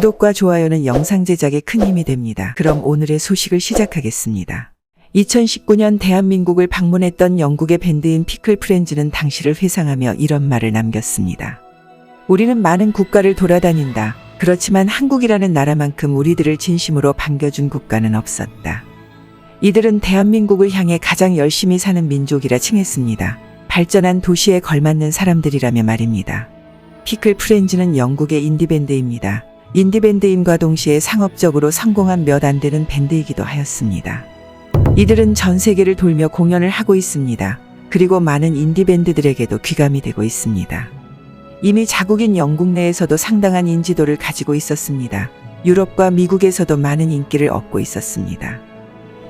구독과 좋아요는 영상 제작에 큰 힘이 됩니다. 그럼 오늘의 소식을 시작하겠습니다. 2019년 대한민국을 방문했던 영국의 밴드인 피클 프렌즈는 당시를 회상하며 이런 말을 남겼습니다. 우리는 많은 국가를 돌아다닌다. 그렇지만 한국이라는 나라만큼 우리들을 진심으로 반겨준 국가는 없었다. 이들은 대한민국을 향해 가장 열심히 사는 민족이라 칭했습니다. 발전한 도시에 걸맞는 사람들이라며 말입니다. 피클 프렌즈는 영국의 인디밴드입니다. 인디밴드임과 동시에 상업적으로 성공한 몇 안 되는 밴드이기도 하였습니다. 이들은 전 세계를 돌며 공연을 하고 있습니다. 그리고 많은 인디밴드들에게도 귀감이 되고 있습니다. 이미 자국인 영국 내에서도 상당한 인지도를 가지고 있었습니다. 유럽과 미국에서도 많은 인기를 얻고 있었습니다.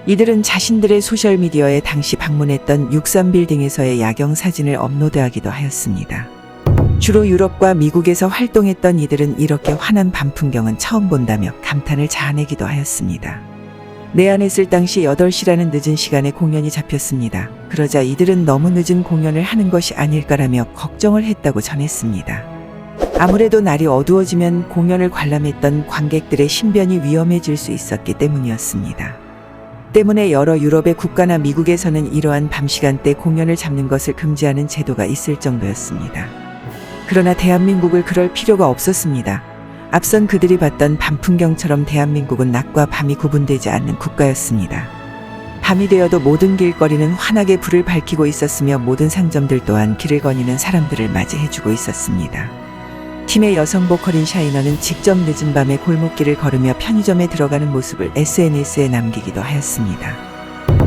이들은 자신들의 소셜미디어에 당시 방문했던 63빌딩에서의 야경 사진을 업로드하기도 하였습니다. 주로 유럽과 미국에서 활동했던 이들은 이렇게 환한 밤 풍경은 처음 본다며 감탄을 자아내기도 하였습니다. 내한했을 당시 8시라는 늦은 시간에 공연이 잡혔습니다. 그러자 이들은 너무 늦은 공연을 하는 것이 아닐까라며 걱정을 했다고 전했습니다. 아무래도 날이 어두워지면 공연을 관람했던 관객들의 신변이 위험해질 수 있었기 때문이었습니다. 때문에 여러 유럽의 국가나 미국에서는 이러한 밤 시간대 공연을 잡는 것을 금지하는 제도가 있을 정도였습니다. 그러나 대한민국을 그럴 필요가 없었습니다. 앞선 그들이 봤던 밤 풍경처럼 대한민국은 낮과 밤이 구분되지 않는 국가였습니다. 밤이 되어도 모든 길거리는 환하게 불을 밝히고 있었으며 모든 상점들 또한 길을 거니는 사람들을 맞이해주고 있었습니다. 팀의 여성 보컬인 샤이너는 직접 늦은 밤에 골목길을 걸으며 편의점에 들어가는 모습을 SNS에 남기기도 하였습니다.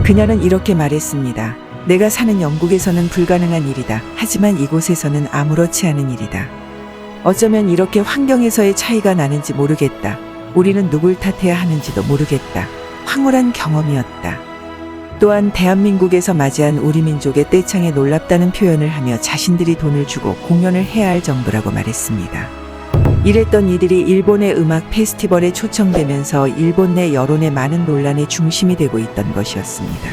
그녀는 이렇게 말했습니다. 내가 사는 영국에서는 불가능한 일이다. 하지만 이곳에서는 아무렇지 않은 일이다. 어쩌면 이렇게 환경에서의 차이가 나는지 모르겠다. 우리는 누굴 탓해야 하는지도 모르겠다. 황홀한 경험이었다. 또한 대한민국에서 맞이한 우리 민족의 떼창에 놀랍다는 표현을 하며 자신들이 돈을 주고 공연을 해야 할 정도라고 말했습니다. 이랬던 이들이 일본의 음악 페스티벌에 초청되면서 일본 내 여론의 많은 논란의 중심이 되고 있던 것이었습니다.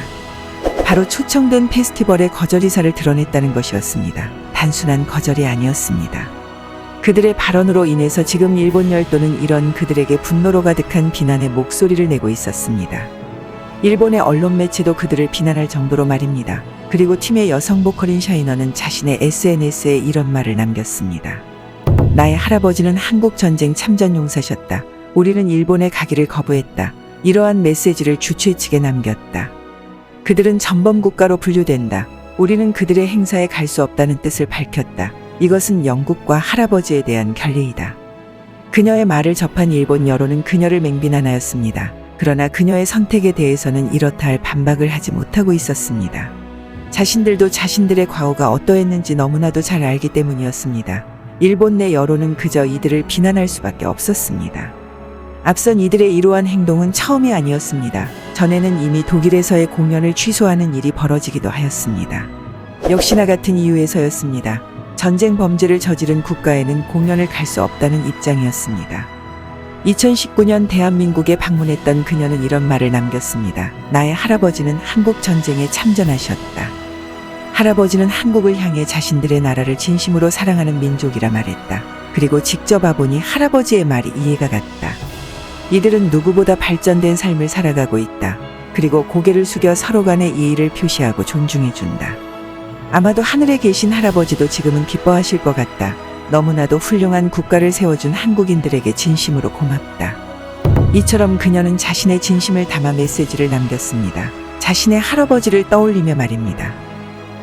바로 초청된 페스티벌의 거절의사를 드러냈다는 것이었습니다. 단순한 거절이 아니었습니다. 그들의 발언으로 인해서 지금 일본 열도는 이런 그들에게 분노로 가득한 비난의 목소리를 내고 있었습니다. 일본의 언론 매체도 그들을 비난할 정도로 말입니다. 그리고 팀의 여성 보컬인 샤이너는 자신의 SNS에 이런 말을 남겼습니다. 나의 할아버지는 한국전쟁 참전용사셨다. 우리는 일본에 가기를 거부했다. 이러한 메시지를 주최 측에 남겼다. 그들은 전범국가로 분류된다. 우리는 그들의 행사에 갈 수 없다는 뜻을 밝혔다. 이것은 영국과 할아버지에 대한 결례이다. 그녀의 말을 접한 일본 여론은 그녀를 맹비난하였습니다. 그러나 그녀의 선택에 대해서는 이렇다 할 반박을 하지 못하고 있었습니다. 자신들도 자신들의 과거가 어떠했는지 너무나도 잘 알기 때문이었습니다. 일본 내 여론은 그저 이들을 비난할 수밖에 없었습니다. 앞선 이들의 이러한 행동은 처음이 아니었습니다. 전에는 이미 독일에서의 공연을 취소하는 일이 벌어지기도 하였습니다. 역시나 같은 이유에서였습니다. 전쟁 범죄를 저지른 국가에는 공연을 갈 수 없다는 입장이었습니다. 2019년 대한민국에 방문했던 그녀는 이런 말을 남겼습니다. 나의 할아버지는 한국 전쟁에 참전하셨다. 할아버지는 한국을 향해 자신들의 나라를 진심으로 사랑하는 민족이라 말했다. 그리고 직접 와보니 할아버지의 말이 이해가 갔다. 이들은 누구보다 발전된 삶을 살아가고 있다. 그리고 고개를 숙여 서로 간의 예의를 표시하고 존중해준다. 아마도 하늘에 계신 할아버지도 지금은 기뻐하실 것 같다. 너무나도 훌륭한 국가를 세워준 한국인들에게 진심으로 고맙다. 이처럼 그녀는 자신의 진심을 담아 메시지를 남겼습니다. 자신의 할아버지를 떠올리며 말입니다.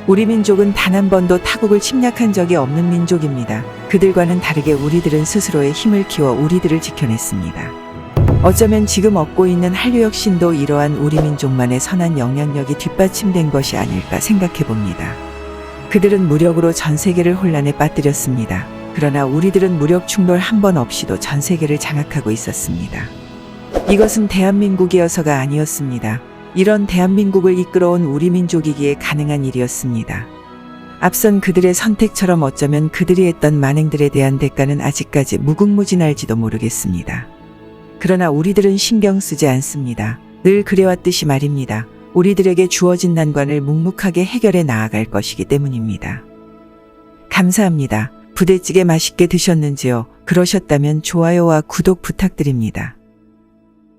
우리 민족은 단 한 번도 타국을 침략한 적이 없는 민족입니다. 그들과는 다르게 우리들은 스스로의 힘을 키워 우리들을 지켜냈습니다. 어쩌면 지금 얻고 있는 한류 혁신도 이러한 우리 민족만의 선한 영향력이 뒷받침된 것이 아닐까 생각해 봅니다. 그들은 무력으로 전 세계를 혼란에 빠뜨렸습니다. 그러나 우리들은 무력 충돌 한 번 없이도 전 세계를 장악하고 있었습니다. 이것은 대한민국이어서가 아니었습니다. 이런 대한민국을 이끌어온 우리 민족이기에 가능한 일이었습니다. 앞선 그들의 선택처럼 어쩌면 그들이 했던 만행들에 대한 대가는 아직까지 무궁무진할지도 모르겠습니다. 그러나 우리들은 신경 쓰지 않습니다. 늘 그래왔듯이 말입니다. 우리들에게 주어진 난관을 묵묵하게 해결해 나아갈 것이기 때문입니다. 감사합니다. 부대찌개 맛있게 드셨는지요? 그러셨다면 좋아요와 구독 부탁드립니다.